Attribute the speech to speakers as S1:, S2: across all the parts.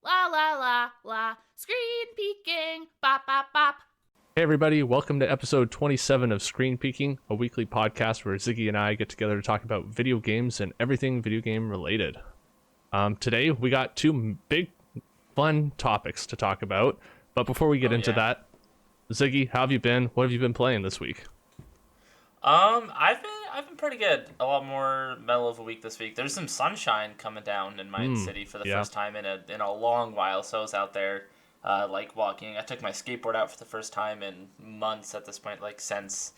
S1: La la la la. Screen peeking. Bop bop bop.
S2: Hey everybody, welcome to episode 27 of Screen Peeking, a weekly podcast where Ziggy and I get together to talk about video games and everything video game related. Today we got two big fun topics to talk about, but before we get
S3: Oh
S2: into
S3: yeah.
S2: that, Ziggy, how have you been? What have you been playing this week?
S3: I've been pretty good. A lot more mellow of a week this week. There's some sunshine coming down in my city for the
S2: Yeah.
S3: first time in a long while. So I was out there, like walking. I took my skateboard out for the first time in months at this point, like since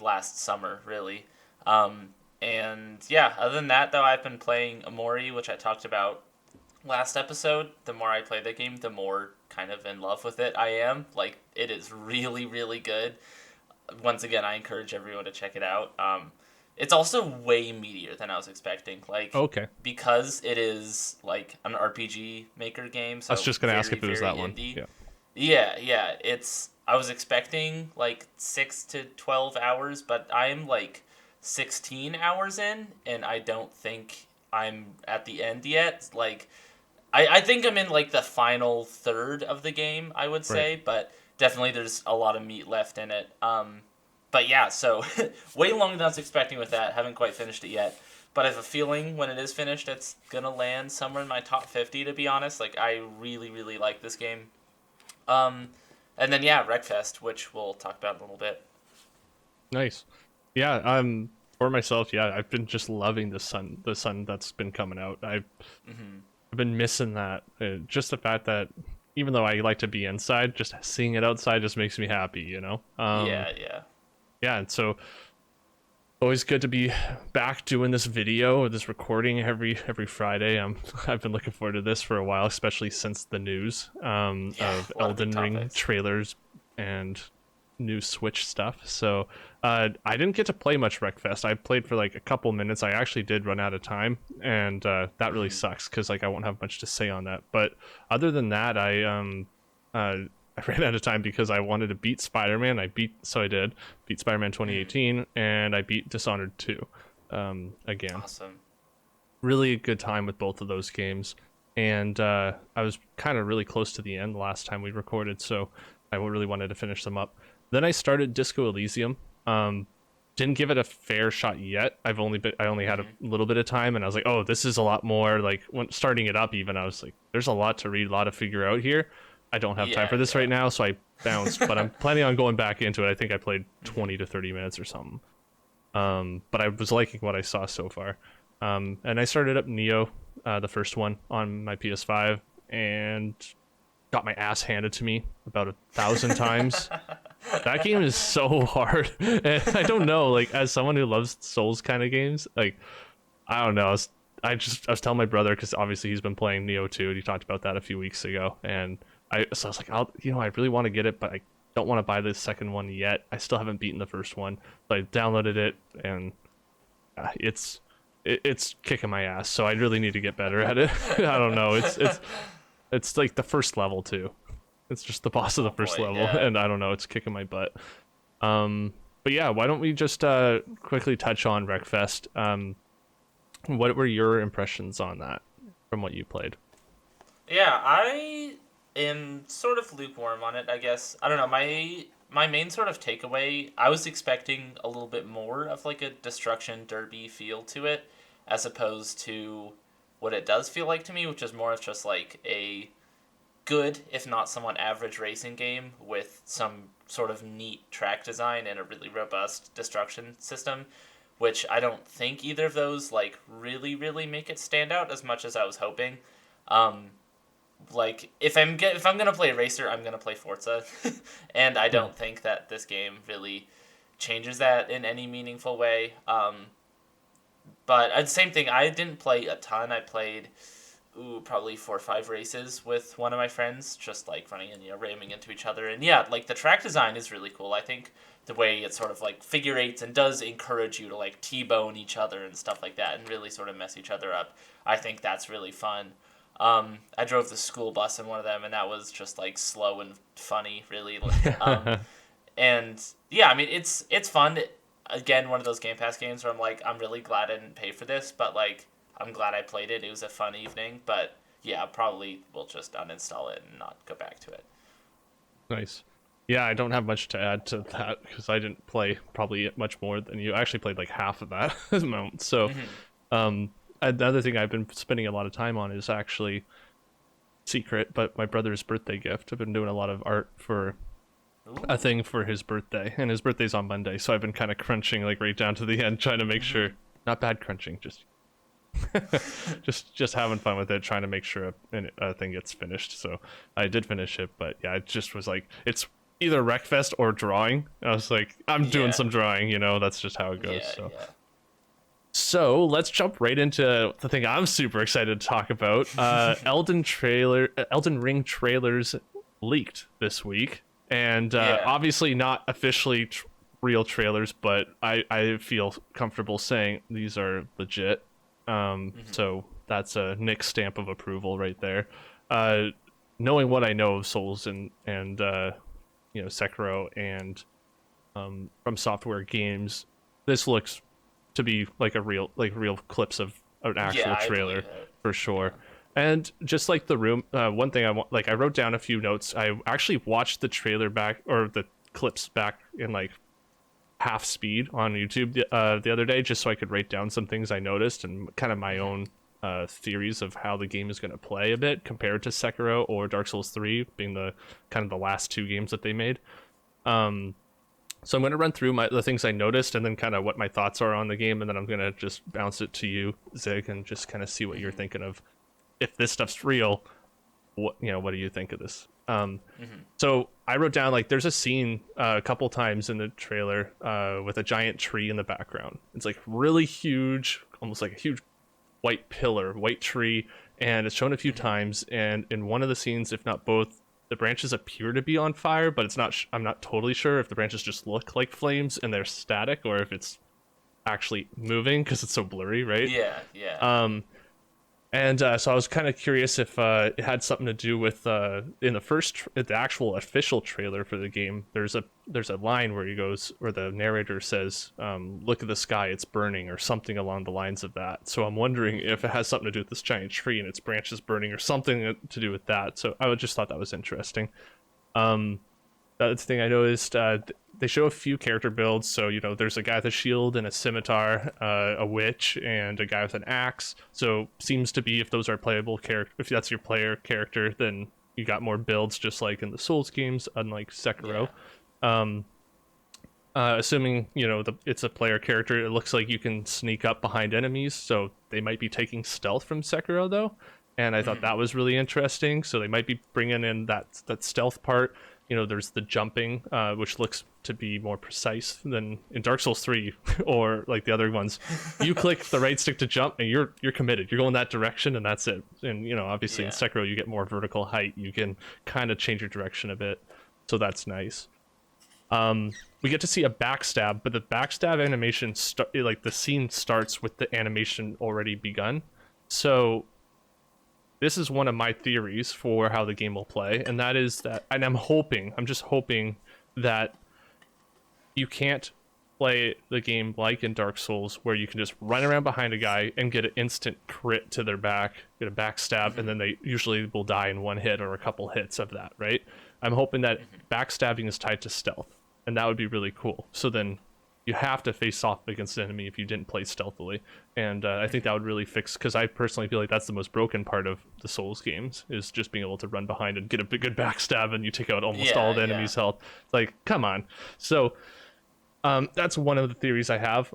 S3: last summer, really. And yeah, other than that though, I've been playing Amori, which I talked about last episode. The more I play the game, the more kind of in love with it I am. Like it is really, really good. Once again, I encourage everyone to check it out. It's also way meatier than I was expecting. Like,
S2: Okay.
S3: because it is like an RPG maker game,
S2: I
S3: so
S2: was just going to ask
S3: very,
S2: if it was
S3: very
S2: that one.
S3: indie.
S2: Yeah.
S3: Yeah. I was expecting like 6 to 12 hours, but I'm like 16 hours in, and I don't think I'm at the end yet. Like, I think I'm in like the final third of the game, I would say, but definitely there's a lot of meat left in it. But yeah, so way longer than I was expecting with that. Haven't quite finished it yet, but I have a feeling when it is finished, it's gonna land somewhere in my top 50. To be honest, like I really, really like this game. Um, and then yeah, Wreckfest, which we'll talk about in a little bit.
S2: Nice. Yeah, for myself, yeah, I've been just loving the sun that's been coming out. I've been missing that. Just the fact that even though I like to be inside, just seeing it outside just makes me happy, you know?
S3: Yeah.
S2: Yeah, and so always good to be back doing this video or this recording every Friday. I've been looking forward to this for a while, especially since the news
S3: Yeah,
S2: of
S3: a lot of big
S2: Elden Ring
S3: topics.
S2: trailers and new Switch stuff. So I didn't get to play much Wreckfest. I played for like a couple minutes. I actually did run out of time, and that really sucks because like I won't have much to say on that. But other than that, I ran out of time because I wanted to beat Spider-Man. I did beat Spider-Man 2018, and I beat Dishonored 2 again.
S3: Awesome.
S2: Really good time with both of those games, and I was kind of really close to the end the last time we recorded, so I really wanted to finish them up. Then I started Disco Elysium. Didn't give it a fair shot yet. I only had a little bit of time, and I was like, oh, this is a lot more. Like when starting it up, even I was like, there's a lot to read, a lot to figure out here. I don't have time for this right now, so I bounced. But I'm planning on going back into it. I think I played 20 to 30 minutes or something. But I was liking what I saw so far. And I started up Neo, the first one, on my PS5, and got my ass handed to me about 1,000 times. That game is so hard. And I don't know, like, as someone who loves Souls kind of games, like, I don't know. I was telling my brother, because obviously he's been playing Neo 2, and he talked about that a few weeks ago, and so I was like, I really want to get it, but I don't want to buy the second one yet. I still haven't beaten the first one, so I downloaded it, and it's kicking my ass. So I really need to get better at it. I don't know. It's like the first level too. It's just the boss of the first
S3: boy,
S2: level,
S3: yeah.
S2: and I don't know. It's kicking my butt. But yeah, why don't we just quickly touch on Wreckfest? What were your impressions on that from what you played?
S3: Yeah, I am sort of lukewarm on it, I guess. I don't know, my main sort of takeaway, I was expecting a little bit more of like a destruction derby feel to it, as opposed to what it does feel like to me, which is more of just like a good, if not somewhat average racing game with some sort of neat track design and a really robust destruction system, which I don't think either of those like really, really make it stand out as much as I was hoping. Um, like if I'm gonna play a racer, I'm gonna play Forza, and I don't think that this game really changes that in any meaningful way. But same thing. I didn't play a ton. I played, probably 4 or 5 races with one of my friends, just like running and ramming into each other. And yeah, like the track design is really cool. I think the way it sort of like figure eights and does encourage you to like T-bone each other and stuff like that, and really sort of mess each other up. I think that's really fun. I drove the school bus in one of them, and that was just like slow and funny, really. And yeah, I mean it's fun. Again, one of those Game Pass games where I'm like, I'm really glad I didn't pay for this, but like I'm glad I played it. It was a fun evening, but yeah, probably will just uninstall it and not go back to it.
S2: Nice. Yeah, I don't have much to add to that because I didn't play probably much more than you. I actually played like half of that amount. So, another thing I've been spending a lot of time on is actually secret, but my brother's birthday gift. I've been doing a lot of art for a thing for his birthday, and his birthday's on Monday. So I've been kind of crunching like right down to the end, trying to make sure, not bad crunching, just just having fun with it, trying to make sure a thing gets finished. So I did finish it, but yeah, it just was like it's either Wreckfest or drawing. I was like, I'm doing some drawing, that's just how it goes. So let's jump right into the thing I'm super excited to talk about. Elden Ring trailers leaked this week, and obviously not officially real trailers, but I feel comfortable saying these are legit. So that's a Nick stamp of approval right there. Knowing what I know of Souls and Sekiro and From Software games, this looks to be like real clips of an actual trailer for sure. And just like the room, one thing I wrote down a few notes. I actually watched the trailer back, or the clips back in like half speed on YouTube the other day, just so I could write down some things I noticed and kind of my own theories of how the game is going to play a bit compared to Sekiro or Dark Souls 3 being the kind of the last two games that they made. So I'm going to run through the things I noticed and then kind of what my thoughts are on the game, and then I'm going to just bounce it to you, Zig, and just kind of see what you're thinking of. If this stuff's real, what do you think of this? So I wrote down, like, there's a scene a couple times in the trailer with a giant tree in the background. It's like really huge, almost like a huge white tree, and it's shown a few times. And in one of the scenes, if not both, the branches appear to be on fire, but it's not. I'm not totally sure if the branches just look like flames and they're static, or if it's actually moving because it's so blurry, right?
S3: Yeah.
S2: And so I was kind of curious if it had something to do with in the actual official trailer for the game. There's a line where the narrator says, "Look at the sky, it's burning," or something along the lines of that. So I'm wondering if it has something to do with this giant tree and its branches burning, or something to do with that. So I just thought that was interesting. The other thing I noticed, they show a few character builds. So, there's a guy with a shield and a scimitar, a witch, and a guy with an axe. So seems to be, if those are playable character, if that's your player character, then you got more builds, just like in the Souls games, unlike Sekiro. Assuming, it's a player character, it looks like you can sneak up behind enemies. So they might be taking stealth from Sekiro, though. And I thought that was really interesting. So they might be bringing in that stealth part. There's the jumping, which looks to be more precise than in Dark Souls 3 or like the other ones. You click the right stick to jump and you're committed. You're going that direction and that's it. And, obviously in Sekiro you get more vertical height. You can kind of change your direction a bit. So that's nice. We get to see a backstab, but the backstab animation, like the scene starts with the animation already begun. So this is one of my theories for how the game will play, and that is that, and I'm just hoping that you can't play the game like in Dark Souls, where you can just run around behind a guy and get an instant crit to their back, get a backstab, and then they usually will die in one hit or a couple hits of that, right? I'm hoping that backstabbing is tied to stealth, and that would be really cool. So then you have to face off against an enemy if you didn't play stealthily. And I think that would really fix, because I personally feel like that's the most broken part of the Souls games, is just being able to run behind and get a good backstab and you take out almost all the enemy's health. It's like, come on. So that's one of the theories I have.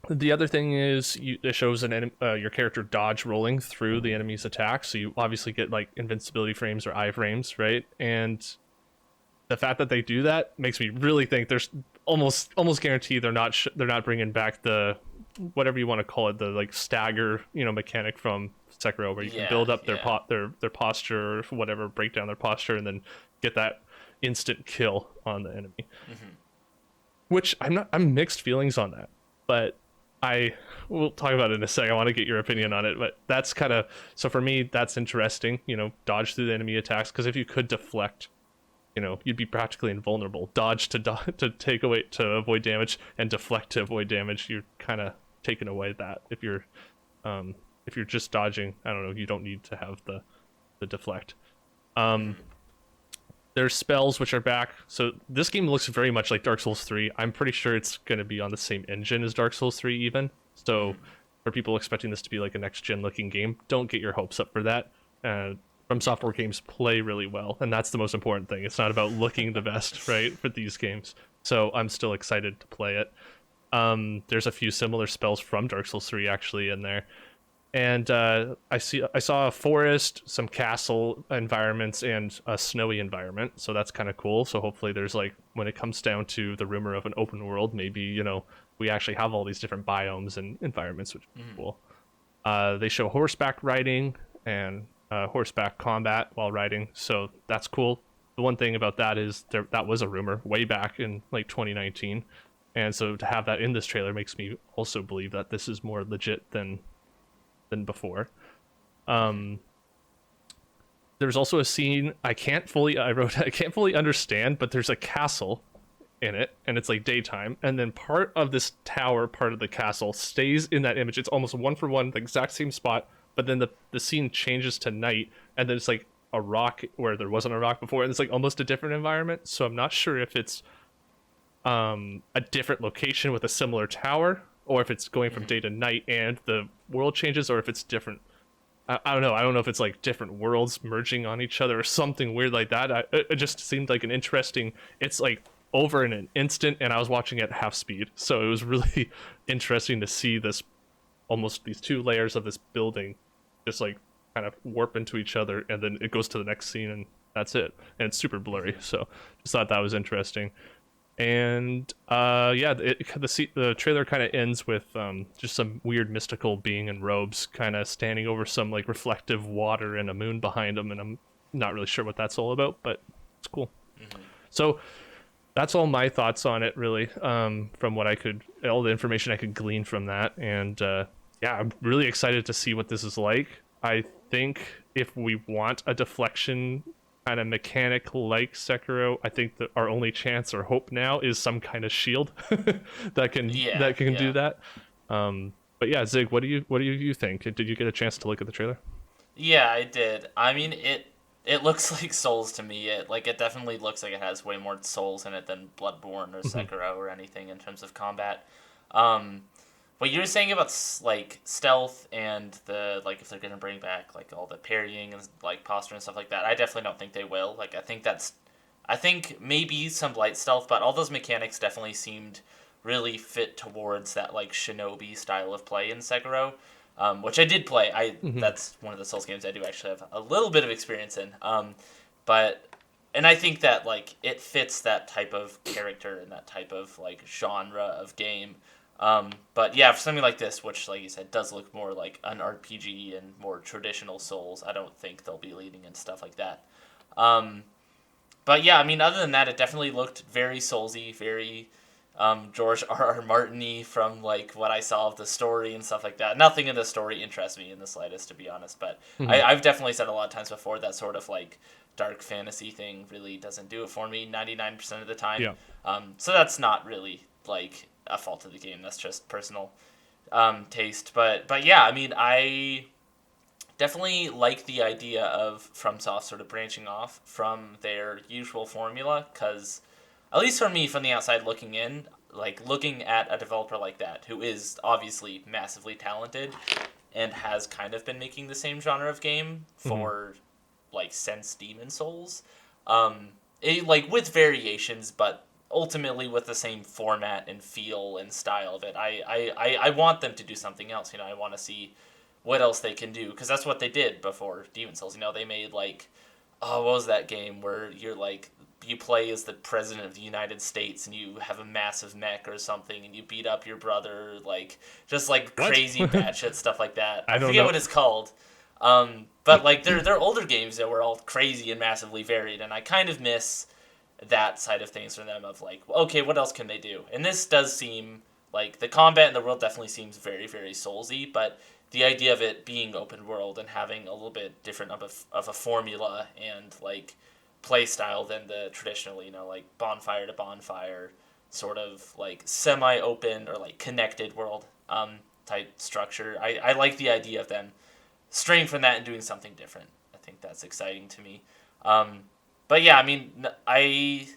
S2: The other thing is it shows your character dodge rolling through the enemy's attacks. So you obviously get like invincibility frames or iframes, right? And the fact that they do that makes me really think there's almost guaranteed they're not bringing back the, whatever you want to call it, the like stagger mechanic from Sekiro, where you can build up their posture or whatever, break down their posture, and then get that instant kill on the enemy. Which I'm mixed feelings on that, but we'll talk about it in a second. I want to get your opinion on it, but that's kind of, so for me that's interesting. Dodge through the enemy attacks, because if you could deflect, you'd be practically invulnerable. Dodge to take away, to avoid damage, and deflect to avoid damage. You're kind of taking away that if you're if you're just dodging, I don't know, you don't need to have the deflect. There's spells which are back. So this game looks very much like Dark Souls 3. I'm pretty sure it's going to be on the same engine as Dark Souls 3 even. So for people expecting this to be like a next-gen looking game, don't get your hopes up for that. From Software games play really well, and that's the most important thing. It's not about looking the best, right, for these games. So I'm still excited to play it. There's a few similar spells from Dark Souls 3 actually in there. And I saw a forest, some castle environments, and a snowy environment. So that's kind of cool. So hopefully there's like, when it comes down to the rumor of an open world, maybe, you know, we actually have all these different biomes and environments, which is cool. They show horseback riding and horseback combat while riding. So that's cool. The one thing about that is that was a rumor way back in like 2019. And so to have that in this trailer makes me also believe that this is more legit than before. There's also a scene I can't fully understand, but there's a castle in it, and it's like daytime, and then part of this tower, part of the castle, stays in that image. It's almost one for one, the exact same spot, but then the scene changes to night, and then it's like a rock where there wasn't a rock before, and it's like almost a different environment. So I'm not sure if it's a different location with a similar tower, or if it's going from day to night and the world changes, or if it's different. I don't know. I don't know if it's like different worlds merging on each other or something weird like that. It just seemed like an interesting. It's like over in an instant, and I was watching at half speed, so it was really interesting to see this, almost these two layers of this building, just like kind of warp into each other, and then it goes to the next scene, and that's it. And it's super blurry, so just thought that was interesting. And yeah, the trailer kind of ends with just some weird mystical being in robes kind of standing over some like reflective water and a moon behind him, and I'm not really sure what that's all about, but it's cool. So that's all my thoughts on it, really, from what all the information I could glean from that. And yeah, I'm really excited to see what this is like. I think if we want a deflection kind of mechanic like Sekiro, I think that our only chance or hope now is some kind of shield that can do that. But yeah, Zig, what do you think? Did you get a chance to look at the trailer?
S3: Yeah, I did. I mean, it looks like Souls to me. It definitely looks like it has way more souls in it than Bloodborne or Sekiro or anything in terms of combat. What you were saying about like stealth and the like, if they're gonna bring back like all the parrying and like posture and stuff like that, I definitely don't think they will. Like, I think maybe some light stealth, but all those mechanics definitely seemed really fit towards that like shinobi style of play in Sekiro, which I did play. That's one of the Souls games I do actually have a little bit of experience in. But and I think that like it fits that type of character and that type of like genre of game. But yeah, for something like this, which, like you said, does look more like an RPG and more traditional Souls, I don't think they'll be leading into stuff like that. But yeah, I mean, other than that, it definitely looked very Soulsy, very George R.R. Martin-y from like what I saw of the story and stuff like that. Nothing in the story interests me in the slightest, to be honest. But I've definitely said a lot of times before that sort of like dark fantasy thing really doesn't do it for me 99% of the time.
S2: Yeah.
S3: So that's not really like a fault of the game. That's just personal taste. But yeah, I mean, I definitely like the idea of FromSoft sort of branching off from their usual formula, because at least for me, from the outside looking in, like looking at a developer like that who is obviously massively talented and has kind of been making the same genre of game for like since Demon Souls, like with variations, but ultimately with the same format and feel and style of it. I want them to do something else. I want to see what else they can do, because that's what they did before Demon Souls. They made like, what was that game where you're like, you play as the president of the United States and you have a massive mech or something and you beat up your brother, like just like
S2: What?
S3: crazy batshit stuff like that. I
S2: don't
S3: forget
S2: know.
S3: what it's called. But like they're older games that were all crazy and massively varied, and I kind of miss that side of things from them, of like, okay, what else can they do? And this does seem like the combat in the world definitely seems very, very Soulsy, but the idea of it being open world and having a little bit different of a formula and like play style than the traditional, like bonfire to bonfire sort of like semi-open or like connected world. type structure. I like the idea of them straying from that and doing something different. I think that's exciting to me. But yeah, I mean, I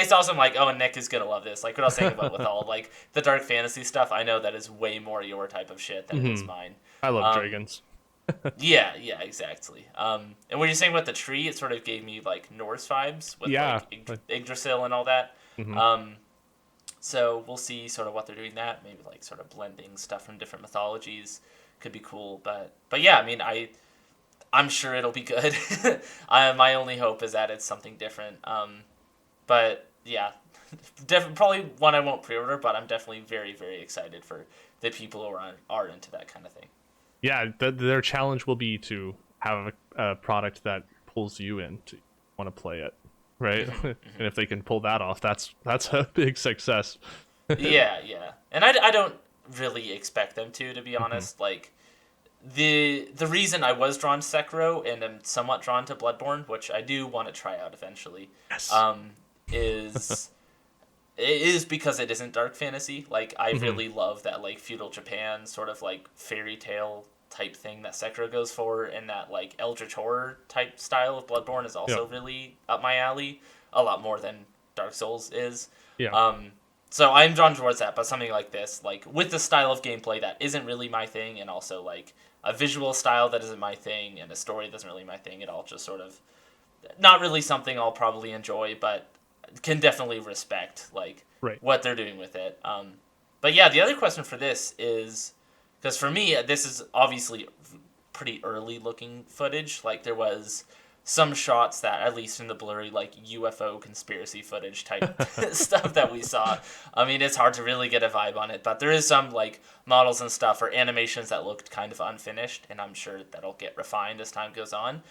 S3: saw some like, oh, Nick is gonna love this. Like what I was saying about with all like the dark fantasy stuff. I know that is way more your type of shit than it is mine.
S2: I love
S3: Um,
S2: dragons.
S3: yeah, exactly. And what you're saying about the tree, it sort of gave me like Norse vibes with
S2: Yeah.
S3: like Yggdrasil and all that.
S2: Mhm.
S3: So we'll see sort of what they're doing that. Maybe like sort of blending stuff from different mythologies could be cool. But yeah, I mean, I'm sure it'll be good. My only hope is that it's something different. But yeah, probably one I won't pre-order, but I'm definitely very, very excited for the people who are into that kind of thing.
S2: Yeah, their challenge will be to have a product that pulls you in to want to play it, right? And if they can pull that off, that's a big success.
S3: Yeah. And I don't really expect them to be honest. Like, the reason I was drawn to Sekiro and am somewhat drawn to Bloodborne, which I do want to try out eventually,
S2: Yes.
S3: is it is because it isn't dark fantasy. Like I really love that like feudal Japan sort of like fairy tale type thing that Sekiro goes for, and that like eldritch horror type style of Bloodborne is also really up my alley, a lot more than Dark Souls is.
S2: Yeah.
S3: So I'm drawn towards that, but something like this, like with the style of gameplay that isn't really my thing, and also like a visual style that isn't my thing, and a story that isn't really my thing, it all just sort of not really something I'll probably enjoy, but can definitely respect like
S2: Right.
S3: what they're doing with it. But yeah, the other question for this is because for me this is obviously pretty early looking footage. Like there was some shots that, at least in the blurry like UFO conspiracy footage type stuff that we saw. I mean, it's hard to really get a vibe on it, but there is some like models and stuff or animations that looked kind of unfinished, and I'm sure that'll get refined as time goes on.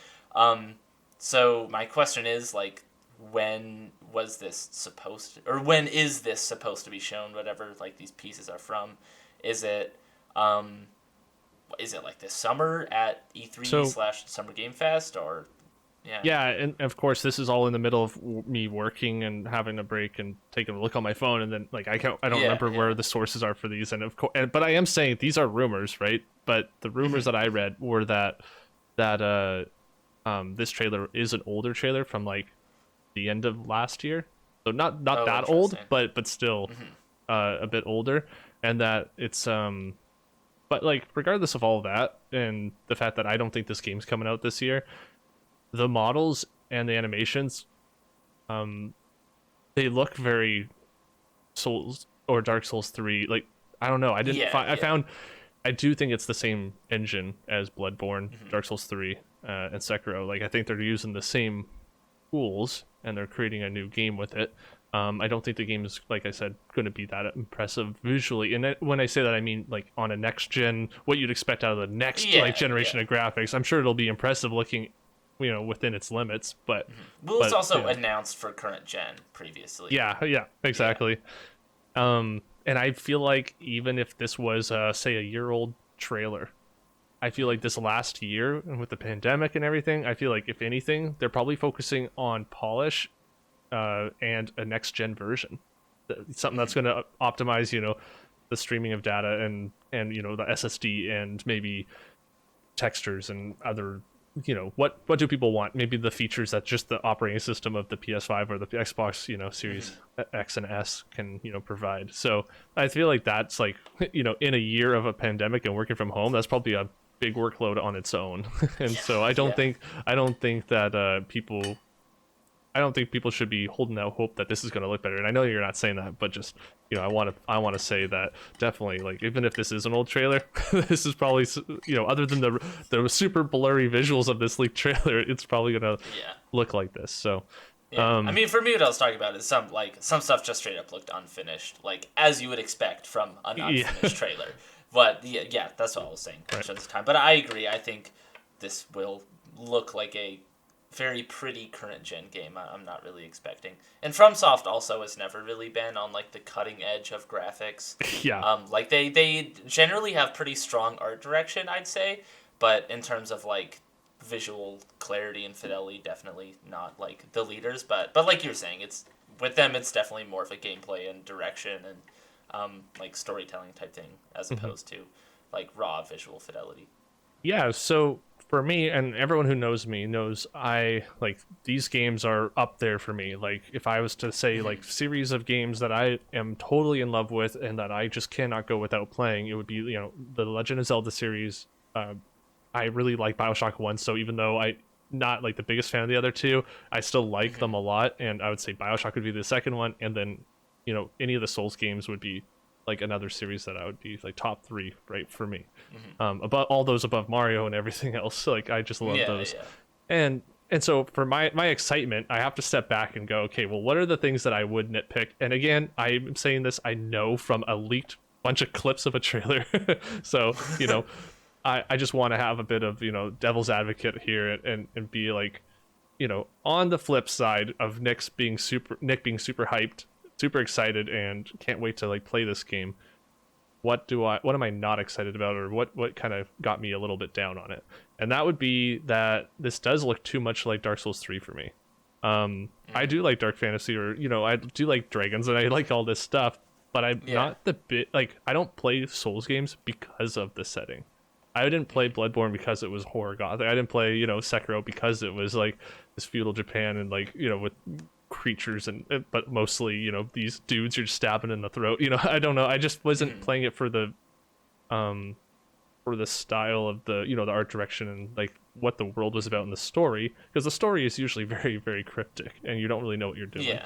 S3: So my question is like, when was this supposed to, or when is this supposed to be shown? Whatever like these pieces are from, is it like this summer at E3
S2: So
S3: slash Summer Game Fest, or yeah?
S2: yeah, and of course this is all in the middle of me working and having a break and taking a look on my phone, and then like I don't remember where the sources are for these, and of course, but I am saying these are rumors, right? But the rumors that I read were that this trailer is an older trailer from like the end of last year, so not
S3: Oh,
S2: that old,
S3: interesting.
S2: but still a bit older, and that it's but like regardless of all of that and the fact that I don't think this game's coming out this year, the models and the animations, they look very Souls or Dark Souls 3. Like I don't know, I didn't
S3: Yeah,
S2: find I
S3: yeah.
S2: found I do think it's the same engine as Bloodborne, Dark Souls 3, and Sekiro. Like I think they're using the same tools and they're creating a new game with it. I don't think the game is, like I said, going to be that impressive visually. And when I say that, I mean like on a next gen, what you'd expect out of the next like generation of graphics. I'm sure it'll be impressive looking, within its limits. But
S3: Well, it's also
S2: yeah.
S3: announced for current gen previously.
S2: Yeah, exactly. And I feel like even if this was, say, a year-old trailer, I feel like this last year, and with the pandemic and everything, I feel like if anything, they're probably focusing on polish, and a next-gen version, something that's going to optimize, the streaming of data and the SSD and maybe textures and other. What do people want? Maybe the features that just the operating system of the PS5 or the Xbox, Series X and S can, provide. So I feel like that's like, in a year of a pandemic and working from home, that's probably a big workload on its own. And so I don't think that I don't think people should be holding out hope that this is going to look better. And I know you're not saying that, but just, I want to say that definitely, like, even if this is an old trailer, this is probably, other than the super blurry visuals of this leaked trailer, it's probably going to look like this. So,
S3: Yeah. I mean, for me, what I was talking about is some stuff just straight up looked unfinished, like as you would expect from an unfinished trailer. But yeah, that's what I was saying at this time. But I agree. I think this will look like a very pretty current gen game. I'm not really expecting. And FromSoft also has never really been on like the cutting edge of graphics.
S2: Yeah.
S3: Like they generally have pretty strong art direction, I'd say, but in terms of like visual clarity and fidelity, definitely not like the leaders. But like you're saying, it's with them, it's definitely more of a gameplay and direction and like storytelling type thing as opposed to like raw visual fidelity.
S2: Yeah, so for me, and everyone who knows me knows, I like these games are up there for me. Like if I was to say like series of games that I am totally in love with and that I just cannot go without playing, it would be, the Legend of Zelda series. I really like BioShock 1, so even though I not like the biggest fan of the other two, I still like them a lot, and I would say BioShock would be the second one, and then, any of the Souls games would be like another series that I would be like top 3, right, for me. Above all those above Mario and everything else, like I just love those.
S3: Yeah.
S2: And so for my excitement, I have to step back and go, okay, well, what are the things that I would nitpick? And again, I'm saying this, I know from a leaked bunch of clips of a trailer. So, I just want to have a bit of, devil's advocate here and be like, on the flip side of Nick being super hyped, super excited, and can't wait to like play this game. What am I not excited about, or what kind of got me a little bit down on it? And that would be that this does look too much like Dark Souls 3 for me. I do like dark fantasy, or I do like dragons, and I like all this stuff, but I'm not the bit like I don't play Souls games because of the setting. I didn't play Bloodborne because it was horror gothic. I didn't play, Sekiro because it was like this feudal Japan and like, with creatures but mostly, these dudes you're stabbing in the throat. I don't know. I just wasn't playing it for the style of the, the art direction and like what the world was about in the story, because the story is usually very, very cryptic and you don't really know what you're doing.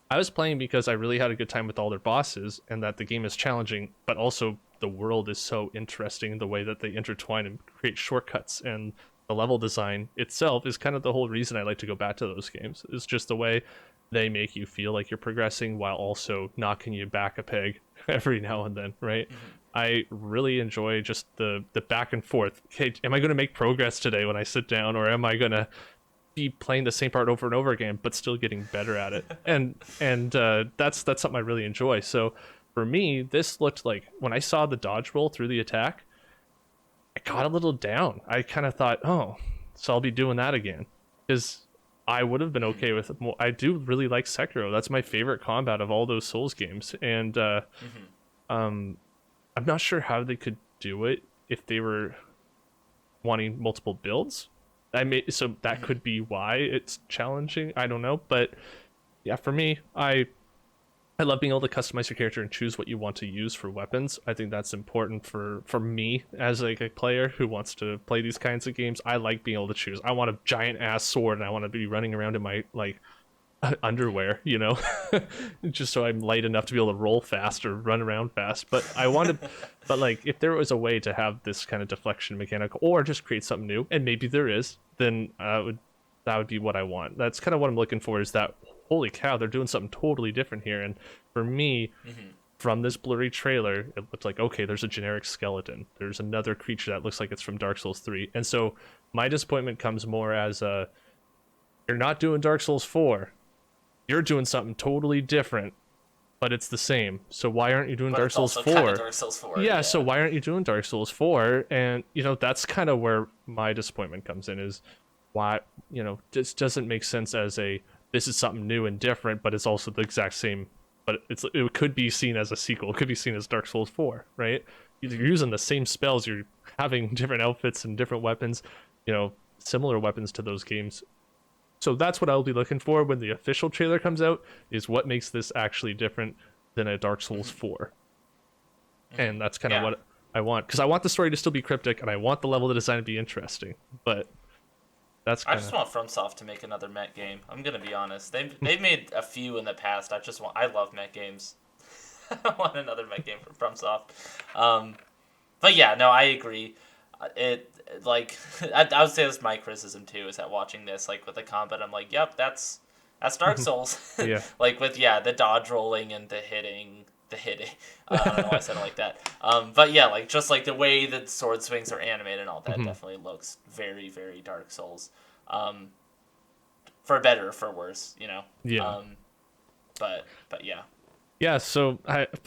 S2: I was playing because I really had a good time with all their bosses, and that the game is challenging, but also the world is so interesting, the way that they intertwine and create shortcuts, and the level design itself is kind of the whole reason I like to go back to those games. It's just the way they make you feel like you're progressing while also knocking you back a peg every now and then, right? I really enjoy just the back and forth. Okay, am I going to make progress today when I sit down, or am I going to be playing the same part over and over again but still getting better at it? and that's something I really enjoy. So for me, this looked like, when I saw the dodge roll through the attack, I got a little down. I kind of thought, oh, so I'll be doing that again, because I would have been okay with it more. I do really like Sekiro. That's my favorite combat of all those Souls games, and I'm not sure how they could do it if they were wanting multiple builds. So that could be why it's challenging. I don't know, but yeah, for me, I love being able to customize your character and choose what you want to use for weapons. I think that's important for me as like a player who wants to play these kinds of games. I like being able to choose. I want a giant ass sword, and I want to be running around in my like underwear, just so I'm light enough to be able to roll fast or run around fast. But I wanted, but like if there was a way to have this kind of deflection mechanic, or just create something new, and maybe there is, then that would be what I want. That's kind of what I'm looking for, is that, holy cow, they're doing something totally different here. And for me, from this blurry trailer, it looked like, okay, there's a generic skeleton. There's another creature that looks like it's from Dark Souls 3. And so my disappointment comes more as you're not doing Dark Souls 4. You're doing something totally different, but it's the same. So why aren't you doing Dark Souls 4?
S3: Kind of Dark Souls 4.
S2: Yeah, so why aren't you doing Dark Souls 4? And, that's kind of where my disappointment comes in, is why, this doesn't make sense as this is something new and different, but it's also the exact same, but it could be seen as a sequel. It could be seen as Dark Souls 4, right? You're using the same spells, you're having different outfits and different weapons, similar weapons to those games. So that's what I'll be looking for when the official trailer comes out, is what makes this actually different than a Dark Souls 4. And that's kind of what I want, because I want the story to still be cryptic, and I want the level of design to be interesting, but I
S3: just want FromSoft to make another mech game. I'm gonna be honest. They've made a few in the past. I love mech games. I want another mech game from FromSoft. But yeah, no, I agree. It like I would say that's my criticism too, is that watching this like with the combat, I'm like, yep, that's Dark Souls.
S2: Yeah.
S3: Like with the dodge rolling and the hitting. I don't know why I said it like that. But yeah, like just like the way that sword swings are animated and all that definitely looks very, very Dark Souls. For better or for worse,
S2: Yeah.
S3: But yeah.
S2: Yeah, so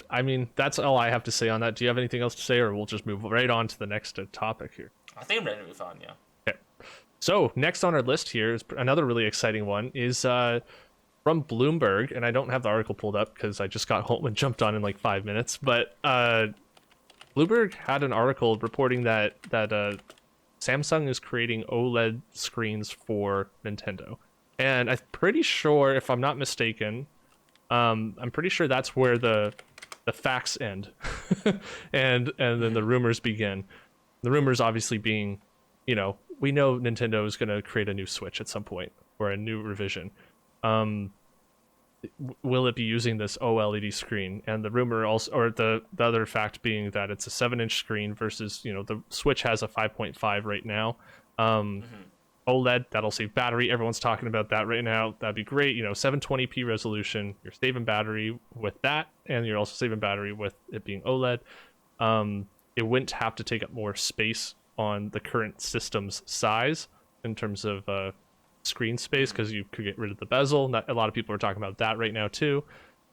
S2: I mean, that's all I have to say on that. Do you have anything else to say, or we'll just move right on to the next topic here?
S3: I think I'm ready to move on, yeah.
S2: Okay. So next on our list here is another really exciting one, is From from Bloomberg, and I don't have the article pulled up because I just got home and jumped on in like 5 minutes, but Bloomberg had an article reporting that Samsung is creating OLED screens for Nintendo. And I'm pretty sure, if I'm not mistaken, I'm pretty sure that's where the facts end, and then the rumors begin. The rumors obviously being, we know Nintendo is going to create a new Switch at some point or a new revision. Will it be using this OLED screen? And the rumor also, or the other fact being that it's a 7-inch screen versus, the Switch has a 5.5 right now. OLED, that'll save battery. Everyone's talking about that right now. That'd be great. 720p resolution. You're saving battery with that, and you're also saving battery with it being OLED. It wouldn't have to take up more space on the current system's size in terms of screen space, because you could get rid of the bezel. A lot of people are talking about that right now too.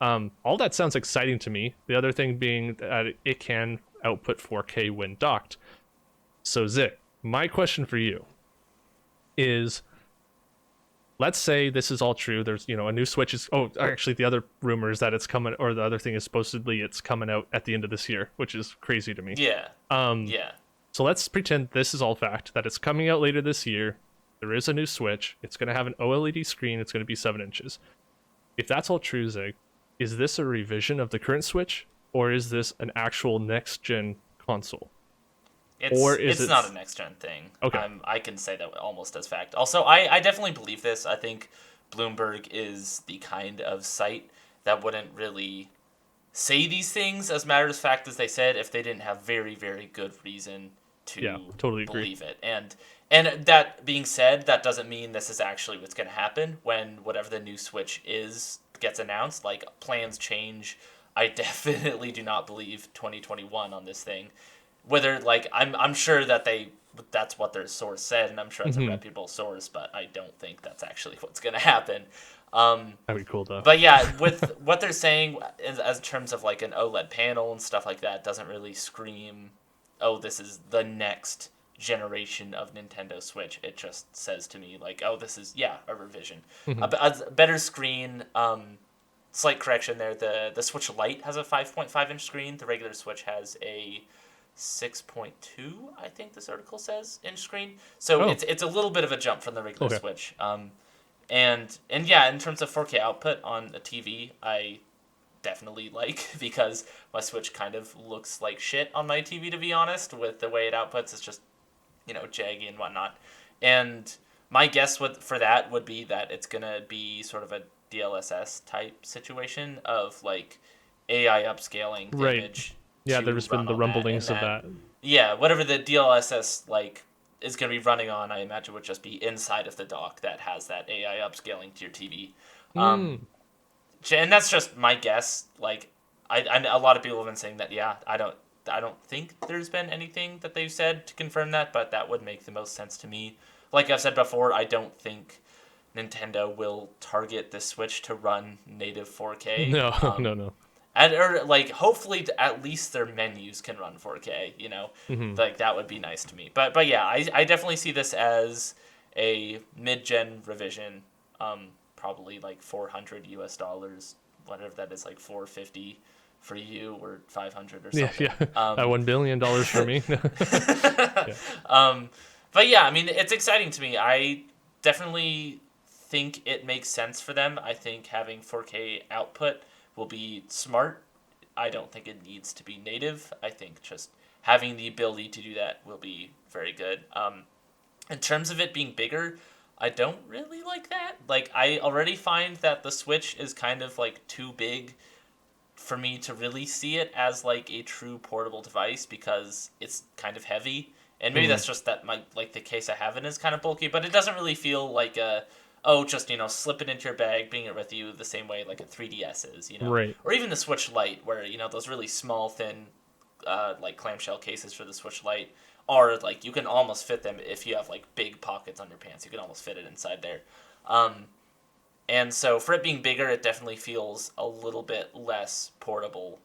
S2: All that sounds exciting to me. The other thing being that it can output 4K when docked. So Zig, my question for you is, let's say this is all true. There's, a new Switch is, actually the other rumor is that it's coming, or the other thing is supposedly it's coming out at the end of this year, which is crazy to me.
S3: Yeah. Yeah.
S2: So let's pretend this is all fact, that it's coming out later this year. There is a new Switch. It's going to have an OLED screen. It's going to be 7 inches. If that's all true, Zig, is this a revision of the current Switch, or is this an actual next-gen console?
S3: It's not a next-gen thing.
S2: Okay.
S3: I can say that almost as fact. Also, I definitely believe this. I think Bloomberg is the kind of site that wouldn't really say these things as matter of fact as they said if they didn't have very, very good reason to
S2: totally
S3: believe it. And that being said, that doesn't mean this is actually what's going to happen when whatever the new Switch gets announced. Like, plans change. I definitely do not believe 2021 on this thing. Whether, like, I'm sure that that's what their source said, and I'm sure it's a reputable source, but I don't think that's actually what's going to happen.
S2: That'd be cool, though.
S3: But yeah, with what they're saying as terms of like an OLED panel and stuff like that, doesn't really scream, oh, this is the next generation of Nintendo Switch. It just says to me like, oh, this is a revision, a better screen. Slight correction there. The Switch Lite has a 5.5-inch screen. The regular Switch has a 6.2, I think this article says, inch screen. So it's a little bit of a jump from the regular Switch. And yeah, in terms of 4K output on a TV, I definitely like, because my Switch kind of looks like shit on my TV, to be honest, with the way it outputs. It's just, jaggy and whatnot. And my guess for that would be that it's going to be sort of a DLSS type situation of like AI upscaling the image.
S2: Yeah, there's been the rumblings of that.
S3: Yeah, whatever the DLSS is going to be running on, I imagine would just be inside of the dock that has that AI upscaling to your TV. And that's just my guess. Like, a lot of people have been saying that. Yeah, I don't think there's been anything that they've said to confirm that, but that would make the most sense to me. Like I've said before, I don't think Nintendo will target the Switch to run native 4K.
S2: No.
S3: Or hopefully at least their menus can run 4K, Like, that would be nice to me. But yeah, I definitely see this as a mid-gen revision, probably like $400 US, whatever that is, like $450 for you or $500 or something.
S2: Yeah. $1 billion for me.
S3: But yeah, I mean, it's exciting to me. I definitely think it makes sense for them. I think having 4K output will be smart. I don't think it needs to be native. I think just having the ability to do that will be very good. In terms of it being bigger, I don't really like that. Like, I already find that the Switch is kind of like too big for me to really see it as like a true portable device, because it's kind of heavy. And maybe that's just that the case I have in is kind of bulky, but it doesn't really feel like just, slip it into your bag, bring it with you the same way like a 3DS is,
S2: Right.
S3: Or even the Switch Lite, where, those really small, thin, clamshell cases for the Switch Lite are, like, you can almost fit them if you have, like, big pockets on your pants. You can almost fit it inside there. And so for it being bigger, it definitely feels a little bit less portable.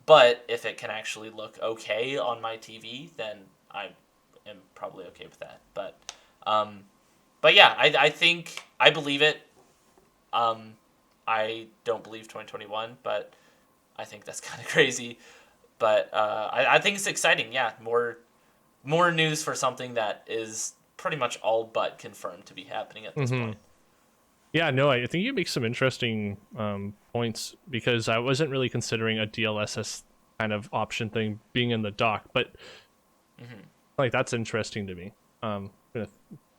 S3: But if it can actually look okay on my TV, then I am probably okay with that. But yeah, I think I believe it. I don't believe 2021, but I think that's kind of crazy. But I think it's exciting. Yeah, more news for something that is pretty much all but confirmed to be happening at this point.
S2: Yeah, no, I think you make some interesting points because I wasn't really considering a DLSS kind of option thing being in the dock, but like that's interesting to me. I'm gonna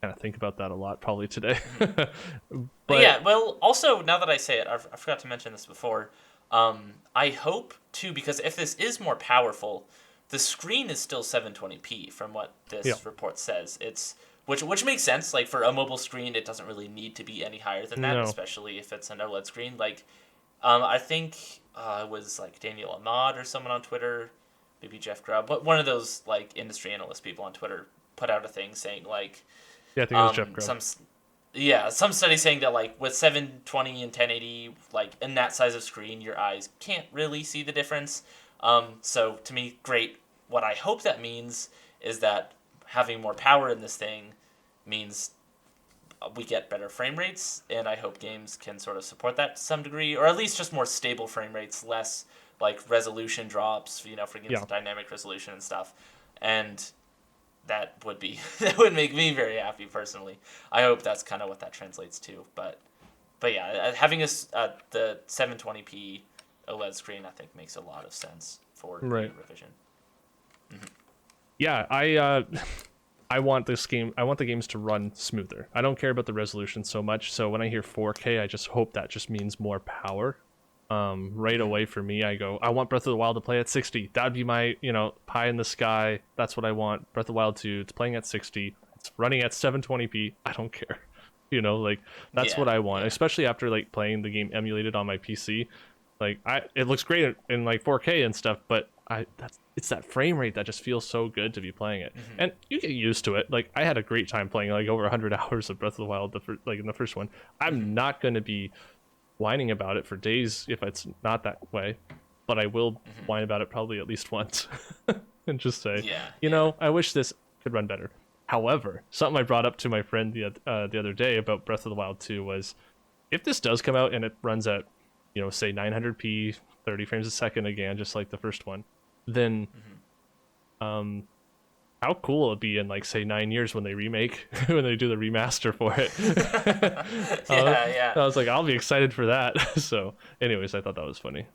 S2: kind of think about that a lot probably today.
S3: But yeah, well, also now that I say it, I forgot to mention this before. I hope too, because if this is more powerful, the screen is still 720p from what this
S2: Yeah.
S3: report says. It's which makes sense. Like for a mobile screen, it doesn't really need to be any higher than that,
S2: No.
S3: especially if it's an OLED screen. Like, I think it was like Daniel Ahmad or someone on Twitter, maybe Jeff Grubb, but one of those like industry analyst people on Twitter put out a thing saying like,
S2: Yeah, I think it was Jeff Grubb.
S3: some study saying that like with 720 and 1080, like in that size of screen, your eyes can't really see the difference. So to me, great. What I hope that means is that having more power in this thing means we get better frame rates, and I hope games can sort of support that to some degree, or at least just more stable frame rates, less like resolution drops, for games with dynamic resolution and stuff. And that would be that would make me very happy personally. I hope that's kind of what that translates to. But yeah, having the 720p OLED screen I think makes a lot of sense for
S2: Right.
S3: revision.
S2: Yeah, I want this game. I want the games to run smoother. I don't care about the resolution so much. So when I hear 4K, I just hope that just means more power. Right away for me, I go, I want Breath of the Wild to play at 60. That'd be my, pie in the sky. That's what I want. Breath of the Wild 2, it's playing at 60. It's running at 720p. I don't care. Like that's what I want, especially after like playing the game emulated on my PC. Like it looks great in like 4K and stuff, but it's that frame rate that just feels so good to be playing it, and you get used to it. Like I had a great time playing like over 100 hours of Breath of the Wild, in the first one. I'm not going to be whining about it for days if it's not that way, but I will whine about it probably at least once and just say, I wish this could run better. However, something I brought up to my friend the other day about Breath of the Wild 2 was, if this does come out and it runs at, say 900p, 30 frames a second again, just like the first one, then how cool it'll be in like say 9 years when they remake when they do the remaster for it. I was like, I'll be excited for that. So anyways, I thought that was funny.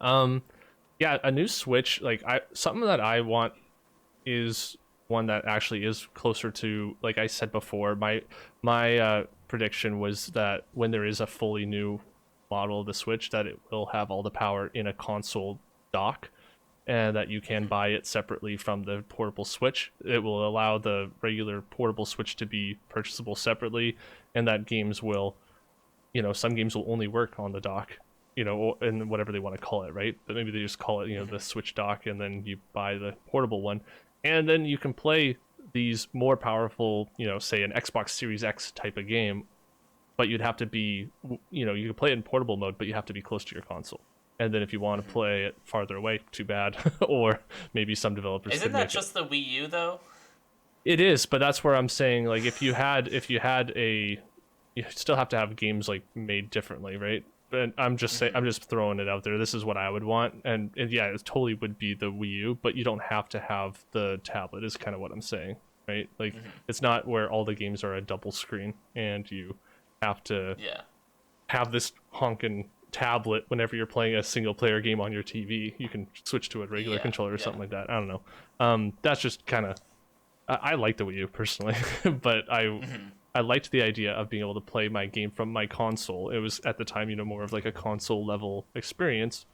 S2: But yeah, a new Switch, like something that I want is one that actually is closer to, like I said before, my prediction was that when there is a fully new model of the Switch, that it will have all the power in a console dock, and that you can buy it separately from the portable Switch. It will allow the regular portable Switch to be purchasable separately, and that games will, some games will only work on the dock, and whatever they want to call it, right? But maybe they just call it, the Switch dock, and then you buy the portable one, and then you can play these more powerful, say an Xbox Series X type of game, but you'd have to be, you can play it in portable mode, but you have to be close to your console. And then if you want to play it farther away, too bad. Or maybe some developers
S3: Isn't that just the Wii U though?
S2: It is, but that's where I'm saying, like, if you had you still have to have games like made differently, right? But I'm just saying, I'm just throwing it out there. This is what I would want, and yeah, it totally would be the Wii U, but you don't have to have the tablet. Is kind of what I'm saying, right? Like, it's not where all the games are a double screen, and you have to have this honking tablet whenever you're playing a single player game on your TV. You can switch to a regular controller or something like that. I don't know. That's just kind of, I like the Wii U personally, but I liked the idea of being able to play my game from my console. It was at the time, more of like a console level experience.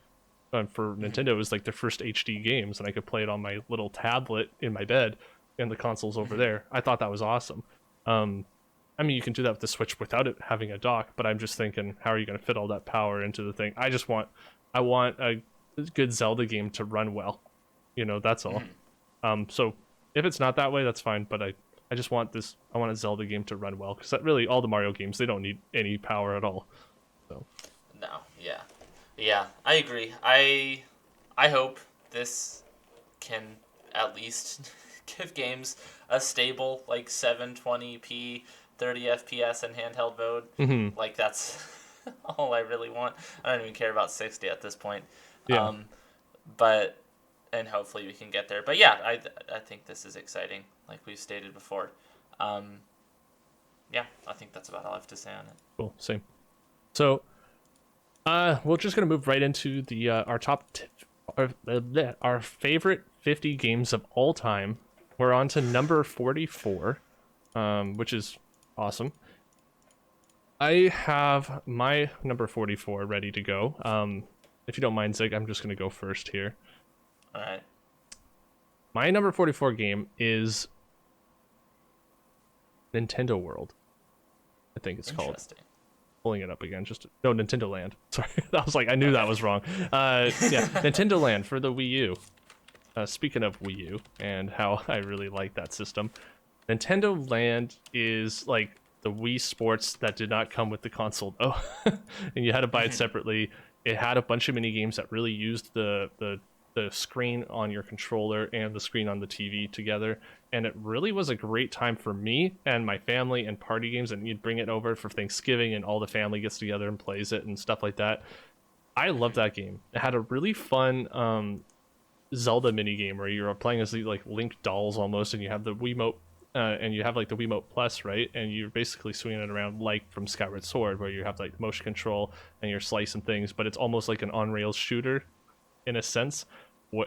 S2: For Nintendo, it was like their first HD games, and I could play it on my little tablet in my bed, and the console's over there. I thought that was awesome. I mean, you can do that with the Switch without it having a dock, but I'm just thinking, how are you going to fit all that power into the thing? I want a good Zelda game to run well. That's all. So if it's not that way, that's fine, but I just want I want a Zelda game to run well, because really all the Mario games, they don't need any power at all. So.
S3: No, yeah, I agree. I hope this can at least give games a stable like 720p, 30 FPS in handheld mode. Like that's all I really want. I don't even care about 60 at this point.
S2: Yeah.
S3: But and hopefully we can get there. But yeah, I think this is exciting, like we've stated before. Yeah, I think that's about all I have to say on it.
S2: Cool. Same. So, we're just gonna move right into the our favorite 50 games of all time. We're on to number 44, which is awesome. I have my number 44 ready to go. If you don't mind, Zig, I'm just gonna go first here.
S3: All right.
S2: My number 44 game is Nintendo World, I think it's called.
S3: Interesting.
S2: Pulling it up again, no, Nintendo Land. Sorry, I was like, I knew that was wrong. Yeah, Nintendo Land for the Wii U. Speaking of Wii U and how I really like that system, Nintendo Land is like the Wii Sports that did not come with the console though, and you had to buy it separately. It had a bunch of mini games that really used the screen on your controller and the screen on the TV together, and it really was a great time for me and my family and party games. And you'd bring it over for Thanksgiving, and all the family gets together and plays it and stuff like that. I love that game. It had a really fun Zelda mini game where you're playing as like Link dolls almost, and you have the Wiimote. And you have like the Wiimote Plus, right? And you're basically swinging it around like from Skyward Sword, where you have like motion control and you're slicing things, but it's almost like an on-rails shooter in a sense,